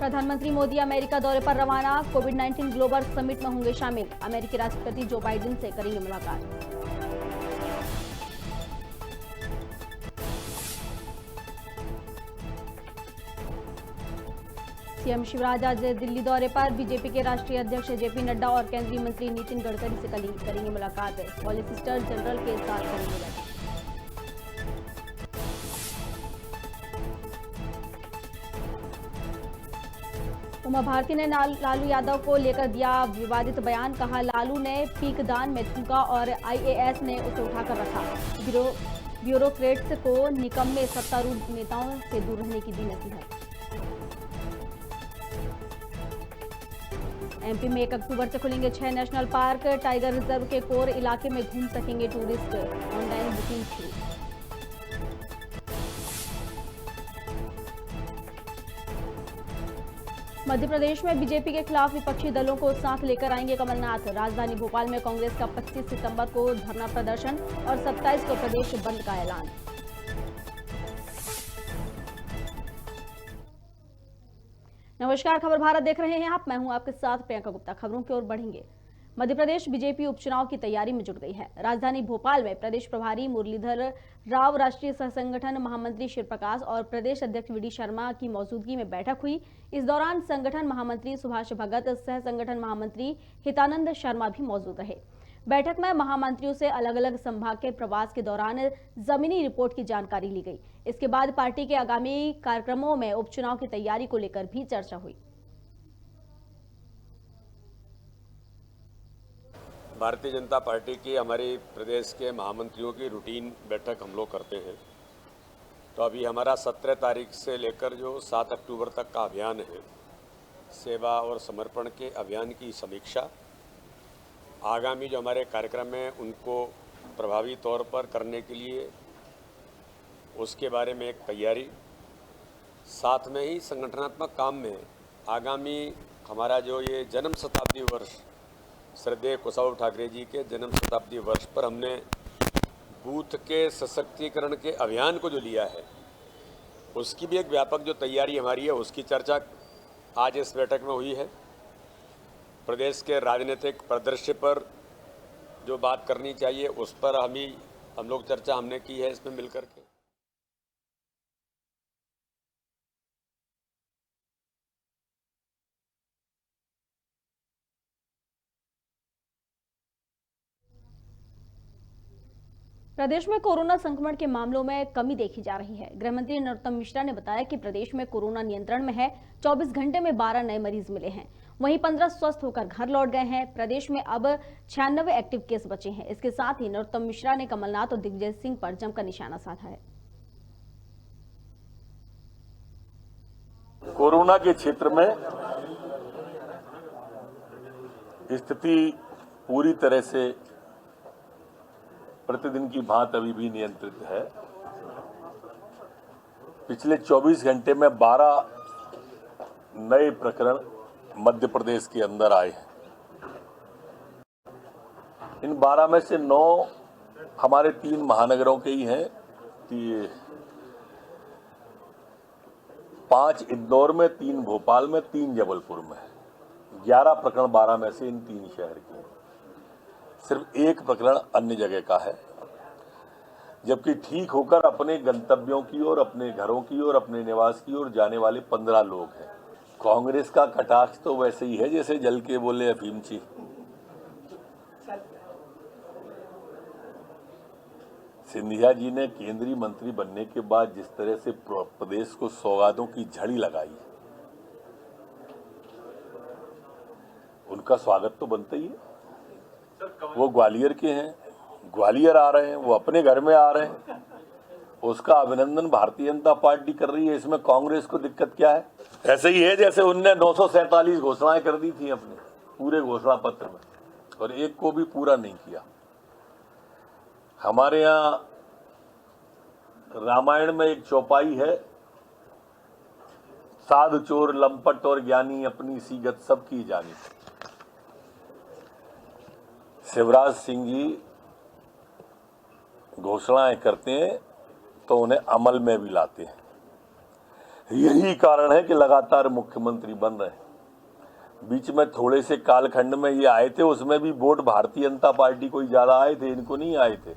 प्रधानमंत्री मोदी अमेरिका दौरे पर रवाना। कोविड-19 ग्लोबल समिट में होंगे शामिल। अमेरिकी राष्ट्रपति जो बाइडेन से करेंगे मुलाकात। सीएम शिवराज आज दिल्ली दौरे पर। बीजेपी के राष्ट्रीय अध्यक्ष जेपी नड्डा और केंद्रीय मंत्री नितिन गडकरी से करेंगे मुलाकात। सॉलिसिटर जनरल के साथ करेंगे बैठक। उमा भारती ने लालू यादव को लेकर दिया विवादित बयान। कहा, लालू ने पीक दान में थूका और आईएएस ने उसे उठाकर रखा। ब्यूरोक्रेट्स को निकम्मे सत्तारूढ़ नेताओं से दूर रहने की दी नसीहत। एमपी में 1 अक्टूबर से खुलेंगे 6 नेशनल पार्क। टाइगर रिजर्व के कोर इलाके में घूम सकेंगे टूरिस्ट। ऑनलाइन बुकिंग शुरू। मध्य प्रदेश में बीजेपी के खिलाफ विपक्षी दलों को साथ लेकर आएंगे कमलनाथ। राजधानी भोपाल में कांग्रेस का 25 सितंबर को धरना प्रदर्शन और 27 को प्रदेश बंद का ऐलान। नमस्कार, खबर भारत देख रहे हैं आप। मैं हूं आपके साथ प्रियंका गुप्ता। खबरों की ओर बढ़ेंगे। मध्य प्रदेश बीजेपी उपचुनाव की तैयारी में जुट गई है। राजधानी भोपाल में प्रदेश प्रभारी मुरलीधर राव, राष्ट्रीय सह संगठन महामंत्री शिवप्रकाश और प्रदेश अध्यक्ष वीडी शर्मा की मौजूदगी में बैठक हुई। इस दौरान संगठन महामंत्री सुभाष भगत, सह संगठन महामंत्री हितानंद शर्मा भी मौजूद रहे। बैठक में महामंत्रियों से अलग अलग संभाग के प्रवास के दौरान जमीनी रिपोर्ट की जानकारी ली गई। इसके बाद पार्टी के आगामी कार्यक्रमों में उपचुनाव की तैयारी को लेकर भी चर्चा हुई। भारतीय जनता पार्टी की हमारी प्रदेश के महामंत्रियों की रूटीन बैठक हम लोग करते हैं। तो अभी हमारा 17 तारीख से लेकर जो 7 अक्टूबर तक का अभियान है, सेवा और समर्पण के अभियान की समीक्षा, आगामी जो हमारे कार्यक्रम हैं उनको प्रभावी तौर पर करने के लिए उसके बारे में एक तैयारी, साथ में ही संगठनात्मक काम में आगामी हमारा जो ये जन्म शताब्दी वर्ष, श्रद्धेय कुशाभाऊ ठाकरे जी के जन्म शताब्दी वर्ष पर हमने बूथ के सशक्तिकरण के अभियान को जो लिया है, उसकी भी एक व्यापक जो तैयारी हमारी है, उसकी चर्चा आज इस बैठक में हुई है। प्रदेश के राजनीतिक परिदृश्य पर जो बात करनी चाहिए उस पर हम लोग चर्चा हमने की है इसमें मिलकर के। प्रदेश में कोरोना संक्रमण के मामलों में कमी देखी जा रही है। गृहमंत्री नरोत्तम मिश्रा ने बताया कि प्रदेश में कोरोना नियंत्रण में है। 24 घंटे में 12 नए मरीज मिले हैं, वहीं 15 स्वस्थ होकर घर लौट गए हैं। प्रदेश में अब 96 एक्टिव केस बचे हैं। इसके साथ ही नरोत्तम मिश्रा ने कमलनाथ और दिग्विजय सिंह पर जमकर निशाना साधा है। कोरोना के क्षेत्र में स्थिति पूरी तरह से प्रतिदिन की भांति अभी भी नियंत्रित है। पिछले 24 घंटे में 12 नए प्रकरण मध्य प्रदेश के अंदर आए हैं। इन 12 में से 9 हमारे 3 महानगरों के ही हैं कि 5 इंदौर में, 3 भोपाल में, 3 जबलपुर में। 11 प्रकरण 12 में से इन 3 शहर के हैं। सिर्फ 1 प्रकरण अन्य जगह का है, जबकि ठीक होकर अपने गंतव्यों की ओर, अपने घरों की ओर, अपने निवास की ओर जाने वाले 15 लोग हैं। कांग्रेस का कटाक्ष तो वैसे ही है जैसे जल के बोले अफीमची। सिंधिया जी ने केंद्रीय मंत्री बनने के बाद जिस तरह से प्रदेश को सौगातों की झड़ी लगाई, उनका स्वागत तो बनता ही है। वो ग्वालियर के हैं, ग्वालियर आ रहे हैं, वो अपने घर में आ रहे हैं, उसका अभिनंदन भारतीय जनता पार्टी कर रही है। इसमें कांग्रेस को दिक्कत क्या है? ऐसे ही है जैसे उनने 947 घोषणाएं कर दी थी अपने पूरे घोषणा पत्र में और एक को भी पूरा नहीं किया। हमारे यहाँ रामायण में एक चौपाई है, साधु चोर लंपट और ज्ञानी अपनी सीगत सबकी जानी। शिवराज सिंह जी घोषणाएं करते हैं तो उन्हें अमल में भी लाते हैं। यही कारण है कि लगातार मुख्यमंत्री बन रहे हैं। बीच में थोड़े से कालखंड में ये आए थे, उसमें भी वोट भारतीय जनता पार्टी को ही ज्यादा आए थे, इनको नहीं आए थे।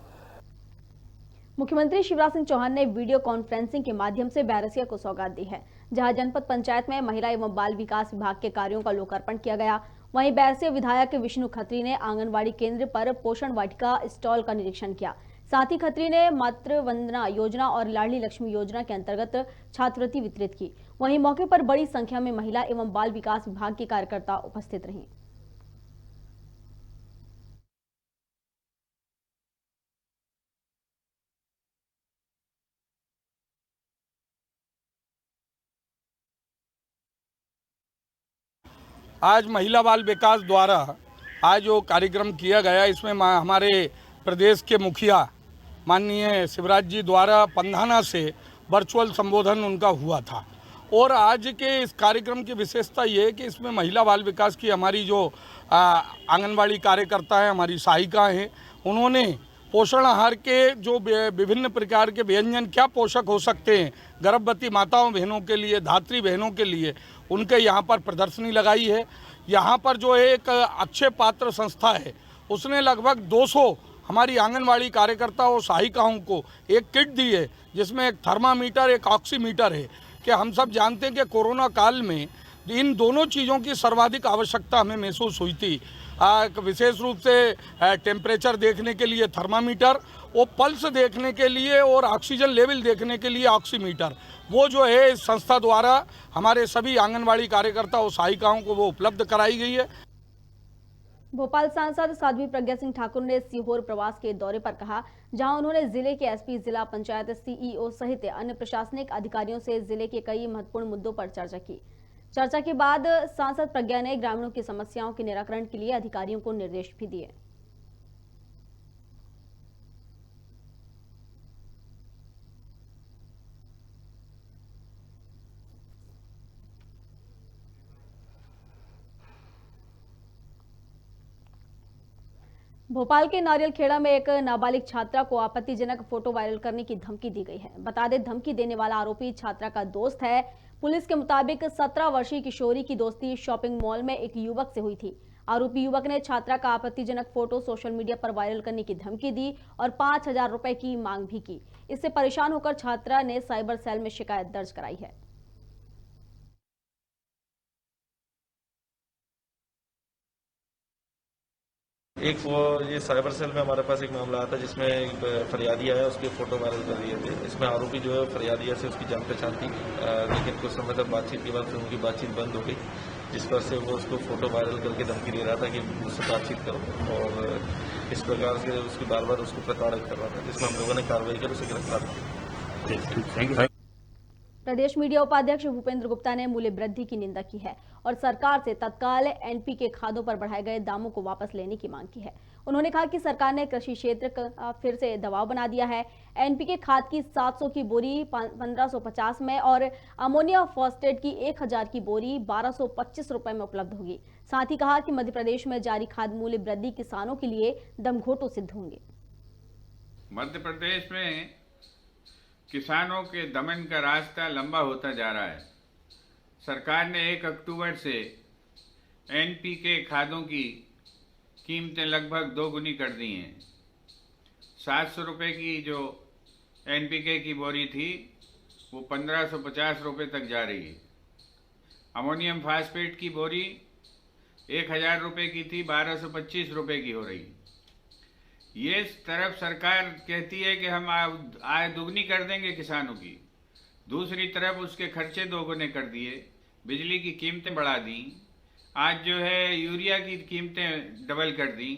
मुख्यमंत्री शिवराज सिंह चौहान ने वीडियो कॉन्फ्रेंसिंग के माध्यम से बैरसिया को सौगात दी है, जहां जनपद पंचायत में महिला एवं बाल विकास विभाग के कार्यों का लोकार्पण किया गया। वहीं बैरसिया विधायक विष्णु खत्री ने आंगनबाड़ी केंद्र पर पोषण वाटिका स्टॉल का निरीक्षण किया। साथ ही खत्री ने मातृ वंदना योजना और लाडली लक्ष्मी योजना के अंतर्गत छात्रवृत्ति वितरित की। वहीं मौके पर बड़ी संख्या में महिला एवं बाल विकास विभाग के कार्यकर्ता उपस्थित रहे। आज महिला बाल विकास द्वारा आज जो कार्यक्रम किया गया, इसमें हमारे प्रदेश के मुखिया माननीय शिवराज जी द्वारा पंधाना से वर्चुअल संबोधन उनका हुआ था। और आज के इस कार्यक्रम की विशेषता ये है कि इसमें महिला बाल विकास की हमारी जो आंगनबाड़ी कार्यकर्ता हैं, हमारी सहायिका हैं, उन्होंने पोषण आहार के जो विभिन्न प्रकार के व्यंजन क्या पोषक हो सकते हैं गर्भवती माताओं बहनों के लिए, धात्री बहनों के लिए, उनके यहाँ पर प्रदर्शनी लगाई है। यहाँ पर जो है एक अच्छे पात्र संस्था है, उसने लगभग 200 हमारी आंगनबाड़ी कार्यकर्ता और सहायिकाओं को एक किट दी है, जिसमें एक थर्मामीटर, एक ऑक्सीमीटर है। कि हम सब जानते हैं कि कोरोना काल में इन दोनों चीज़ों की सर्वाधिक आवश्यकता हमें महसूस हुई थी। विशेष रूप से टेम्परेचर देखने के लिए थर्मामीटर, और पल्स देखने के लिए और ऑक्सीजन लेवल देखने के लिए ऑक्सीमीटर, वो जो है इस संस्था द्वारा हमारे सभी आंगनबाड़ी कार्यकर्ता और सहायिकाओं को वो उपलब्ध कराई गई है। भोपाल सांसद साध्वी प्रज्ञा सिंह ठाकुर ने सीहोर प्रवास के दौरे पर कहा, जहां उन्होंने जिले के एसपी, जिला पंचायत सीईओ सहित अन्य प्रशासनिक अधिकारियों से जिले के कई महत्वपूर्ण मुद्दों पर चर्चा की। चर्चा के बाद सांसद प्रज्ञा ने ग्रामीणों की समस्याओं के निराकरण के लिए अधिकारियों को निर्देश भी दिए। भोपाल के नारियल खेड़ा में एक नाबालिग छात्रा को आपत्तिजनक फोटो वायरल करने की धमकी दी गई है। बता दें, धमकी देने वाला आरोपी छात्रा का दोस्त है। पुलिस के मुताबिक 17 वर्षीय किशोरी की दोस्ती शॉपिंग मॉल में एक युवक से हुई थी। आरोपी युवक ने छात्रा का आपत्तिजनक फोटो सोशल मीडिया पर वायरल करने की धमकी दी और 5,000 रुपए की मांग भी की। इससे परेशान होकर छात्रा ने साइबर सेल में शिकायत दर्ज कराई है। एक वो ये साइबर सेल में हमारे पास एक मामला आया था, जिसमें एक फरियादी आया, उसके फोटो वायरल कर दिए थे। इसमें आरोपी जो है फरियादिया से उसकी जान पहचान थी, लेकिन कुछ समय तक बातचीत के बाद फिर उनकी बातचीत बंद हो गई, जिस पर से वो उसको फोटो वायरल करके धमकी दे रहा था कि मुझसे बातचीत करो, और इस प्रकार से उसकी बार बार उसको प्रताड़ित कर रहा था, जिसमें हम लोगों ने कार्रवाई कर उसे गिरफ्तार किया। प्रदेश मीडिया उपाध्यक्ष भूपेंद्र गुप्ता ने मूल्य वृद्धि की निंदा की है और सरकार से तत्काल एनपीके खादों पर बढ़ाए गए दामों को वापस लेने की मांग की है। उन्होंने कहा कि सरकार ने कृषि क्षेत्र का फिर से दबाव बना दिया है। एनपीके खाद की 700 की बोरी 1550 में और अमोनिया फॉस्फेट की 1000 की बोरी 1225 रुपए में उपलब्ध होगी। साथ ही कहा कि मध्य प्रदेश में जारी खाद मूल्य वृद्धि किसानों के लिए दमघोटू सिद्ध होंगे। मध्य प्रदेश में किसानों के दमन का रास्ता लंबा होता जा रहा है। सरकार ने 1 अक्टूबर से एनपीके खादों की कीमतें लगभग 2 गुनी कर दी हैं। 700 रुपये की जो एनपीके की बोरी थी वो 1550 रुपये तक जा रही है। अमोनियम फास्फेट की बोरी 1000 रुपये की थी, 1225 रुपये की हो रही है। ये तरफ सरकार कहती है कि हम आय दुगनी कर देंगे किसानों की, दूसरी तरफ उसके खर्चे 2 गुने कर दिए, बिजली की कीमतें बढ़ा दी, आज जो है यूरिया की कीमतें डबल कर दी।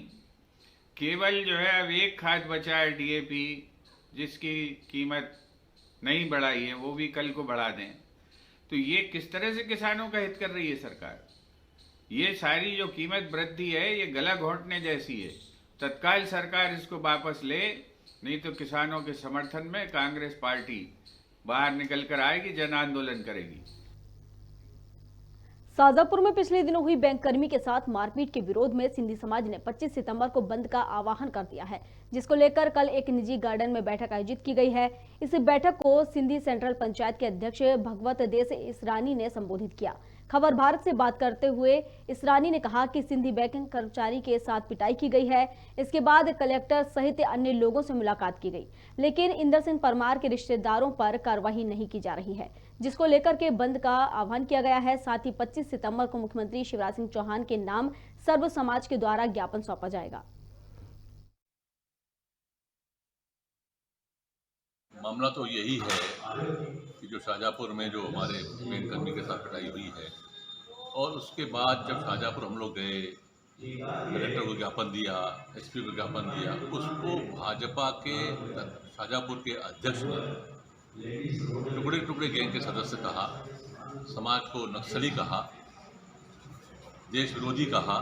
केवल जो है अब एक खाद बचा है डीएपी, जिसकी कीमत नहीं बढ़ाई है, वो भी कल को बढ़ा दें। तो ये किस तरह से किसानों का हित कर रही है सरकार? ये सारी जो कीमत वृद्धि है ये गला घोंटने जैसी है। तत्काल सरकार इसको वापस ले, नहीं तो किसानों के समर्थन में कांग्रेस पार्टी बाहर निकल कर आएगी, जन आंदोलन करेगी। शाजापुर में पिछले दिनों हुई बैंककर्मी के साथ मारपीट के विरोध में सिंधी समाज ने 25 सितंबर को बंद का आह्वान कर दिया है, जिसको लेकर कल एक निजी गार्डन में बैठक आयोजित की गई है। इस बैठक को सिंधी सेंट्रल पंचायत के अध्यक्ष भगवत देस इसरानी ने संबोधित किया। खबर भारत से बात करते हुए इसरानी ने कहा कि सिंधी बैंक कर्मचारी के साथ पिटाई की गई है। इसके बाद कलेक्टर सहित अन्य लोगों से मुलाकात की गई, लेकिन इंदर सिंह परमार के रिश्तेदारों पर कार्रवाई नहीं की जा रही है, जिसको लेकर के बंद का आह्वान किया गया है। साथ ही 25 सितंबर को मुख्यमंत्री शिवराज सिंह चौहान के नाम सर्व समाज के द्वारा ज्ञापन सौंपा जाएगा। मामला तो यही है कि जो शाहजहाँपुर में जो हमारे बैंककर्मी के साथ पिटाई हुई है, और उसके बाद जब शाहजहाँपुर हम लोग गए, कलेक्टर को ज्ञापन दिया, एसपी को ज्ञापन दिया, उसको भाजपा के शाहजहाँपुर के अध्यक्ष ने टुकड़े टुकड़े गैंग के सदस्य कहा, समाज को नक्सली कहा, देश विरोधी कहा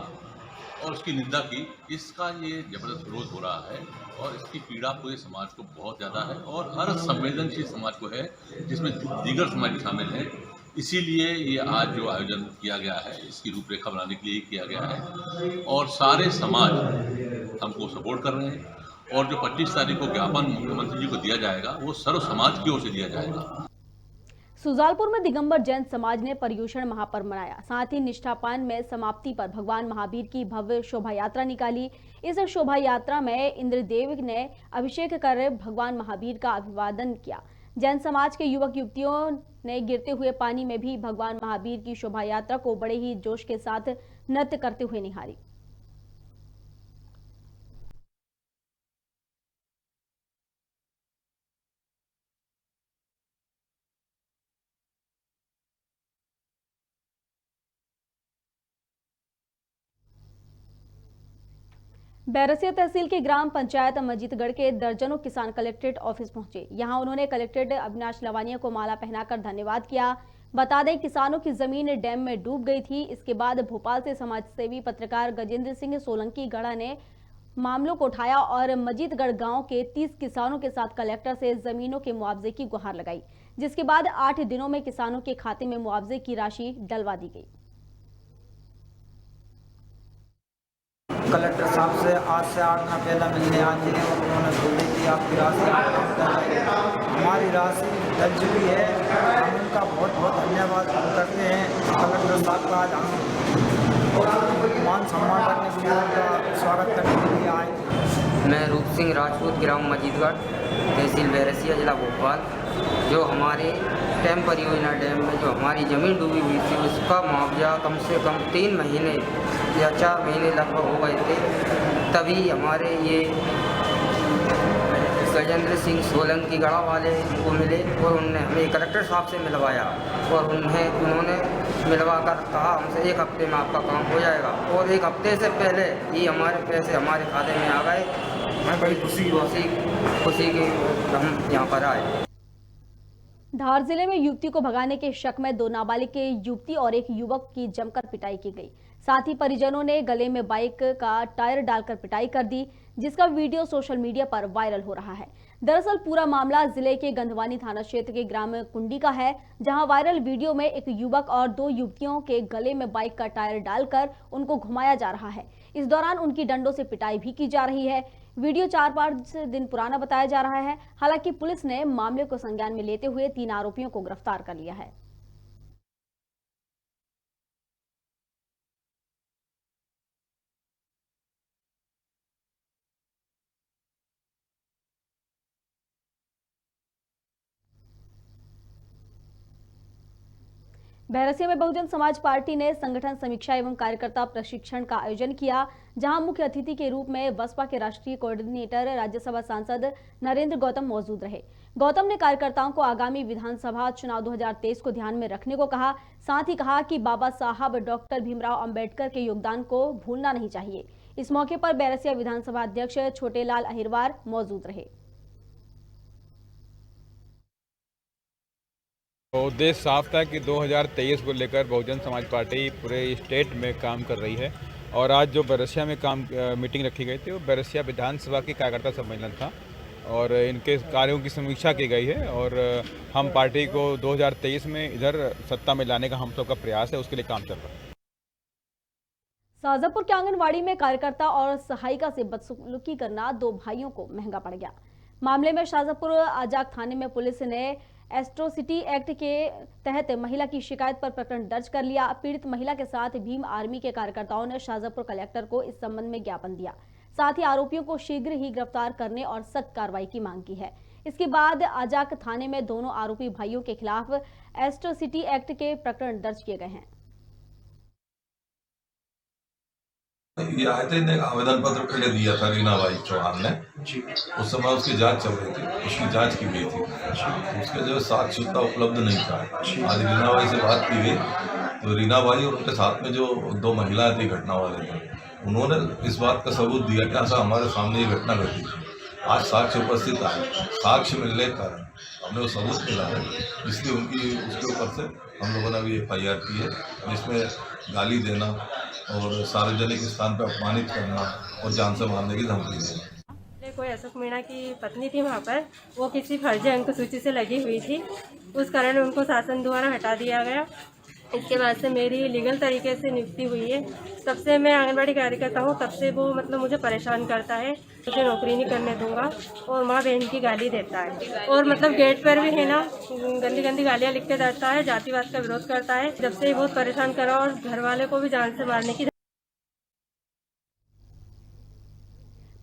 और उसकी निंदा की। इसका ये जबरदस्त विरोध हो रहा है और इसकी पीड़ा पूरे समाज को बहुत ज़्यादा है और हर संवेदनशील समाज को है, जिसमें दीगर समाज भी शामिल हैं। इसीलिए ये आज जो आयोजन किया गया है, इसकी रूपरेखा बनाने के लिए किया गया है और सारे समाज हमको सपोर्ट कर रहे हैं। और जो 25 तारीख को ज्ञापन मुख्यमंत्री जी को दिया जाएगा, वो सर्व समाज की ओर से दिया जाएगा। सुजालपुर में दिगंबर जैन समाज ने पर्युषण महापर्व मनाया। साथ ही निष्ठापान में समाप्ति पर भगवान महावीर की भव्य शोभा यात्रा निकाली। इस शोभा यात्रा में इंद्रदेव ने अभिषेक कर भगवान महावीर का अभिवादन किया। जैन समाज के युवक युवतियों ने गिरते हुए पानी में भी भगवान महावीर की शोभा यात्रा को बड़े ही जोश के साथ नृत्य करते हुए निहारी। बैरसिया तहसील के ग्राम पंचायत मजीतगढ़ के दर्जनों किसान कलेक्ट्रेट ऑफिस पहुंचे। यहां उन्होंने कलेक्ट्रेट अविनाश लवानिया को माला पहनाकर धन्यवाद किया। बता दें, किसानों की जमीन डैम में डूब गई थी। इसके बाद भोपाल से समाजसेवी पत्रकार गजेंद्र सिंह सोलंकी गढ़ा ने मामलों को उठाया और मजीतगढ़ गांव के 30 किसानों के साथ कलेक्टर से जमीनों के मुआवजे की गुहार लगाई, जिसके बाद 8 दिनों में किसानों के खाते में मुआवजे की राशि डलवा दी गई। कलेक्टर साहब से आज से 8 दिन पहले मिलने आए थे और उन्होंने बोले कि आपकी राशि, हमारी राशि डल चुकी है। हम उनका बहुत बहुत धन्यवाद करते हैं। कलेक्टर साहब का आज हम मान सम्मान करने के लिए, उनका स्वागत करने के लिए आए। मैं रूप सिंह राजपूत, ग्राम मजीदगढ़, तहसील बैरसिया, जिला भोपाल। जो हमारे डैम परियोजना डैम में जो हमारी ज़मीन डूबी हुई थी, उसका मुआवजा कम से कम 3 महीने या 4 महीने लगभग हो गए थे। तभी हमारे ये गजेंद्र सिंह सोलंकी गढ़ा वाले को मिले और उन्होंने हमें कलेक्टर साहब से मिलवाया और उन्होंने मिलवा कर कहा हमसे 1 हफ्ते में आपका काम हो जाएगा। और 1 हफ्ते से पहले ही हमारे पैसे हमारे खाते में आ गए। मैं बड़ी खुशी की हम यहाँ पर आए। धार जिले में युवती को भगाने के शक में 2 नाबालिग के युवती और एक युवक की जमकर पिटाई की गई। साथ ही परिजनों ने गले में बाइक का टायर डालकर पिटाई कर दी, जिसका वीडियो सोशल मीडिया पर वायरल हो रहा है। दरअसल पूरा मामला जिले के गंधवानी थाना क्षेत्र के ग्राम कुंडी का है, जहां वायरल वीडियो में एक युवक और 2 युवतियों के गले में बाइक का टायर डालकर उनको घुमाया जा रहा है। इस दौरान उनकी डंडों से पिटाई भी की जा रही है। वीडियो 4-5 दिन पुराना बताया जा रहा है। हालांकि पुलिस ने मामले को संज्ञान में लेते हुए 3 आरोपियों को गिरफ्तार कर लिया है। बैरसिया में बहुजन समाज पार्टी ने संगठन समीक्षा एवं कार्यकर्ता प्रशिक्षण का आयोजन किया, जहां मुख्य अतिथि के रूप में बसपा के राष्ट्रीय कोऑर्डिनेटर राज्यसभा सांसद नरेंद्र गौतम मौजूद रहे। गौतम ने कार्यकर्ताओं को आगामी विधानसभा चुनाव 2023 को ध्यान में रखने को कहा। साथ ही कहा कि बाबा साहब डॉक्टर भीमराव अंबेडकर के योगदान को भूलना नहीं चाहिए। इस मौके पर बैरसिया विधानसभा अध्यक्ष छोटेलाल अहिरवार मौजूद रहे। उद्देश्य साफ था कि 2023 को लेकर बहुजन समाज पार्टी पूरे स्टेट में काम कर रही है और आज जो बैरसिया में मीटिंग रखी गई थी वो बैरसिया विधानसभा की कार्यकर्ता सम्मेलन था और इनके कार्यों की समीक्षा की गई है और हम पार्टी को 2023 में इधर सत्ता में लाने का हम सबका प्रयास है, उसके लिए काम चल रहा है। शाजापुर के आंगनवाड़ी में कार्यकर्ता और सहायिका से बदसलूकी करना दो भाइयों को महंगा पड़ गया। मामले में शाजापुर आजाक थाने में पुलिस ने एट्रोसिटी एक्ट के तहत महिला की शिकायत पर प्रकरण दर्ज कर लिया। पीड़ित महिला के साथ भीम आर्मी के कार्यकर्ताओं ने शाजापुर कलेक्टर को इस संबंध में ज्ञापन दिया। साथ ही आरोपियों को शीघ्र ही गिरफ्तार करने और सख्त कार्रवाई की मांग की है। इसके बाद आजाक थाने में दोनों आरोपी भाइयों के खिलाफ एट्रोसिटी एक्ट के प्रकरण दर्ज किए गए हैं। ये आयते ने आवेदन पत्र पहले दिया था रीनाबाई चौहान ने, उस समय उसकी जांच चल रही थी, उसकी जांच की गई थी, उसके जो साक्ष्य का उपलब्ध नहीं था। आज रीनाबाई से बात की गई तो रीनाबाई और उनके साथ में जो दो महिलाएं थी घटना वाले थे, उन्होंने इस बात का सबूत दिया कि ऐसा हमारे सामने ये घटना घटी थी। आज साक्ष्य उपस्थित आए, साक्ष्य मिलने के कारण हमने वो सबूत मिला है, इसलिए उनकी उसके ऊपर से हम लोगों ने अभी FIR की है, जिसमें गाली देना और सार्वजनिक स्थान पर अपमानित करना और जान से मारने की धमकी देना। कोई अशोक मीणा की पत्नी थी वहाँ पर, वो किसी फर्जी अंक सूची से लगी हुई थी, उस कारण उनको शासन द्वारा हटा दिया गया। इसके बाद से मेरी लीगल तरीके से नियुक्ति हुई है। तब से मैं आंगनबाड़ी कार्यकर्ता हूँ, तब से वो मुझे परेशान करता है, मुझे नौकरी नहीं करने दूंगा और माँ बहन की गाली देता है और गेट पर भी है ना गंदी गंदी गालियाँ लिख के देता है, जातिवाद का विरोध करता है। जब से बहुत परेशान करा और घर वाले को भी जान से मारने की।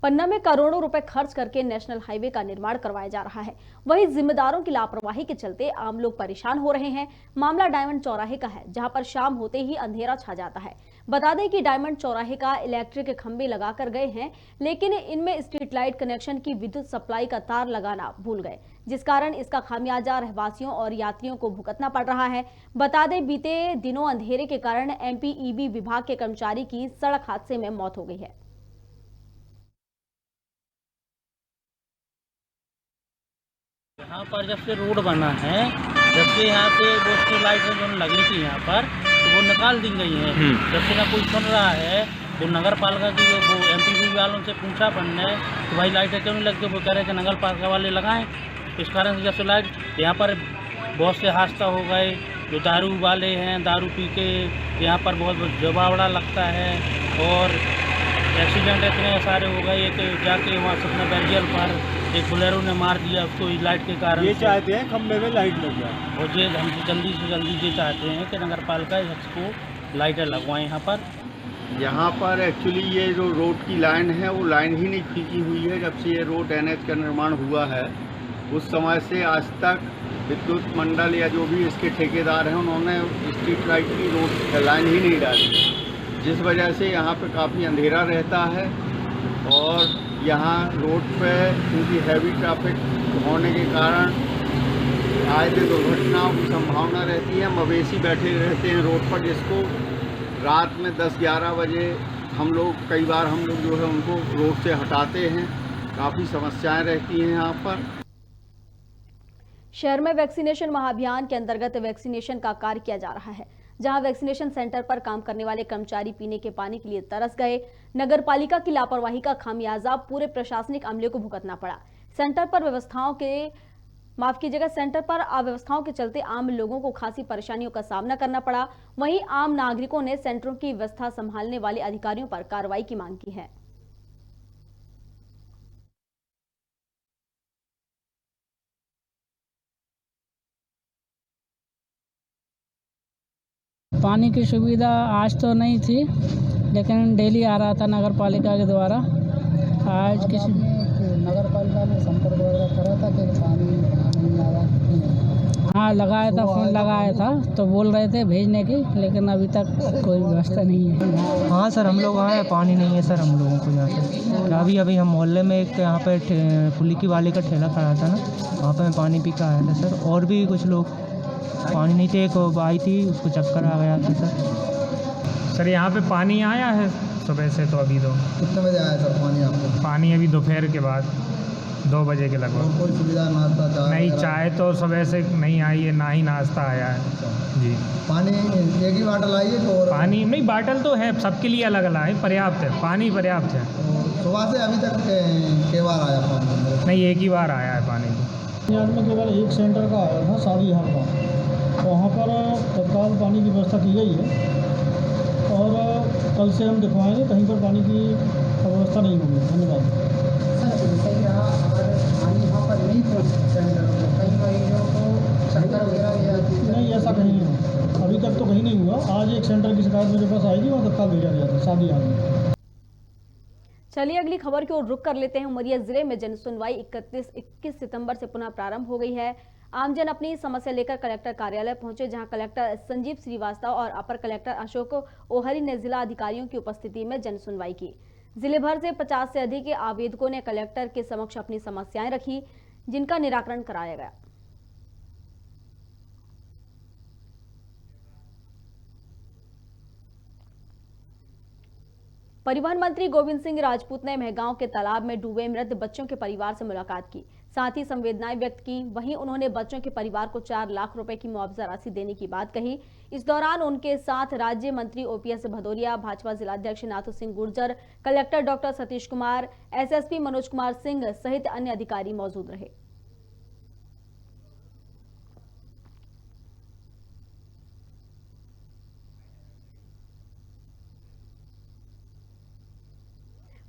पन्ना में करोड़ों रुपए खर्च करके नेशनल हाईवे का निर्माण करवाया जा रहा है, वहीं जिम्मेदारों की लापरवाही के चलते आम लोग परेशान हो रहे हैं। मामला डायमंड चौराहे का है, जहां पर शाम होते ही अंधेरा छा जाता है। बता दें कि डायमंड चौराहे का इलेक्ट्रिक खंभे लगाकर गए हैं, लेकिन इनमें स्ट्रीट लाइट कनेक्शन की विद्युत सप्लाई का तार लगाना भूल गए, जिस कारण इसका खामियाजा रहवासियों और यात्रियों को भुगतना पड़ रहा है। बता दें बीते दिनों अंधेरे के कारण MPEB विभाग के कर्मचारी की सड़क हादसे में मौत हो गई है। यहाँ पर जब से रोड बना है, जब से यहाँ से वो स्ट्रीट लाइटें जो लगी थी यहाँ पर, तो वो निकाल दी गई हैं। जब से ना कोई सुन रहा है, तो नगर पालिका की वो MPEB वालों से पूछा बनने कि भाई लाइटें क्यों नहीं लगती, वो कह रहे थे नगर पालिका वाले लगाएं। इस कारण से जब से लाइट यहाँ पर बहुत से हादसा हो गए। जो दारू वाले हैं, दारू पी के यहाँ पर बहुत जबावड़ा लगता है और एक्सीडेंट इतने सारे हो गए। एक जाके वहाँ सपना बैरियर पर एक बोलेरो ने मार दिया उसको लाइट के कारण। ये चाहते हैं खंभे में लाइट लग जाए और ये हम जल्दी से जल्दी ये चाहते हैं कि नगर पालिका इसको लाइटें लगवाएं यहाँ पर। यहाँ पर एक्चुअली ये जो रोड की लाइन है वो लाइन ही नहीं खींची हुई है। जब से ये रोड NH का निर्माण हुआ है उस समय से आज तक विद्युत मंडल या जो भी इसके ठेकेदार हैं उन्होंने स्ट्रीट लाइट की रोड लाइन ही नहीं डाली, जिस वजह से यहाँ पे काफ़ी अंधेरा रहता है और यहाँ रोड पे क्योंकि हैवी ट्रैफिक होने के कारण आए दिन दुर्घटनाओं की संभावना रहती है। मवेशी बैठे रहते हैं रोड पर, जिसको रात में 10-11 बजे कई बार हम लोग जो है उनको रोड से हटाते हैं। काफ़ी समस्याएं रहती हैं यहाँ पर। शहर में वैक्सीनेशन महाअभियान के अंतर्गत वैक्सीनेशन का कार्य किया जा रहा है, जहां वैक्सीनेशन सेंटर पर काम करने वाले कर्मचारी पीने के पानी के लिए तरस गए। नगर पालिका की लापरवाही का खामियाजा पूरे प्रशासनिक अमले को भुगतना पड़ा। सेंटर पर अव्यवस्थाओं के चलते आम लोगों को खासी परेशानियों का सामना करना पड़ा। वहीं आम नागरिकों ने सेंटरों की व्यवस्था संभालने वाले अधिकारियों पर कार्रवाई की मांग की है। पानी की सुविधा आज तो नहीं थी, लेकिन डेली आ रहा था नगर पालिका के द्वारा। आज किसी नगर पालिका ने संपर्क वगैरह करा था कि पानी नहीं आ रहा? हाँ लगाया था, फ़ोन लगाया था तो बोल रहे थे भेजने की, लेकिन अभी तक कोई व्यवस्था नहीं है। हाँ सर, हम लोग आए, पानी नहीं है सर हम लोगों को यहाँ पे। अभी हम मोहल्ले में एक यहाँ पे फुल्की वाले का ठेला खड़ा था ना, वहाँ पे मैं पानी पी कर आया था सर। और भी कुछ लोग पानी नहीं थे, एक आई थी उसको चक्कर आ गया था सर। यहाँ पे पानी आया है सुबह से, तो अभी तो कितने बजे आया सर पानी आपको? पानी अभी दोपहर के बाद 2 बजे के लगभग। कोई सुविधा नाश्ता चाय नहीं, वगैरह? चाय तो सुबह से नहीं आई है, ना ही नाश्ता आया है जी। पानी एक ही बाटल आई है तो और पानी नहीं, बाटल तो है, सबके लिए अलग अलग है, पर्याप्त है, पानी पर्याप्त है। सुबह से अभी तक के बार आया पानी? नहीं, एक ही बार आया है पानी। यार्ड में केवल एक सेंटर का आया था, शादी हाल का, तो वहाँ पर तत्काल पानी की व्यवस्था की गई है और कल से हम दिखवाएंगे, कहीं पर पानी की व्यवस्था नहीं होगी। धन्यवाद। पानी वहाँ पर नहीं पहुँच सेंटर में, कई मरीजों को शंकर वगैरह नहीं, ऐसा कहीं नहीं हुआ, अभी तक तो कहीं नहीं हुआ। आज एक सेंटर की शिकायत मेरे पास आई थी, वहाँ तत्काल भेजा गया था शादी हाल में। चलिए अगली खबर की ओर रुख कर लेते हैं। उमरिया जिले में जन सुनवाई 21 सितंबर से पुनः प्रारंभ हो गई है। आमजन अपनी समस्या लेकर कलेक्टर कार्यालय पहुंचे, जहां कलेक्टर संजीव श्रीवास्तव और अपर कलेक्टर अशोक ओहरी ने जिला अधिकारियों की उपस्थिति में जन सुनवाई की। जिले भर से 50 से अधिक आवेदकों ने कलेक्टर के समक्ष अपनी समस्याएं रखी, जिनका निराकरण कराया गया। परिवहन मंत्री गोविंद सिंह राजपूत ने महगांव के तालाब में डूबे मृत बच्चों के परिवार से मुलाकात की, साथ ही संवेदनाएं व्यक्त की। वहीं उन्होंने बच्चों के परिवार को 4 लाख रुपए की मुआवजा राशि देने की बात कही। इस दौरान उनके साथ राज्य मंत्री ओपीएस भदौरिया, भाजपा जिलाध्यक्ष Nathu Singh Gurjar, collector doctor Satish Kumar, SSP Manoj Kumar Singh सहित अन्य अधिकारी मौजूद रहे।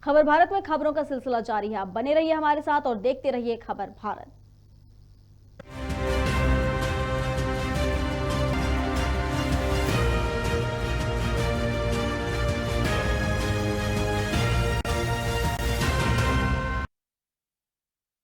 खबर भारत में खबरों का सिलसिला जारी है। आप बने रहिए हमारे साथ और देखते रहिए खबर भारत।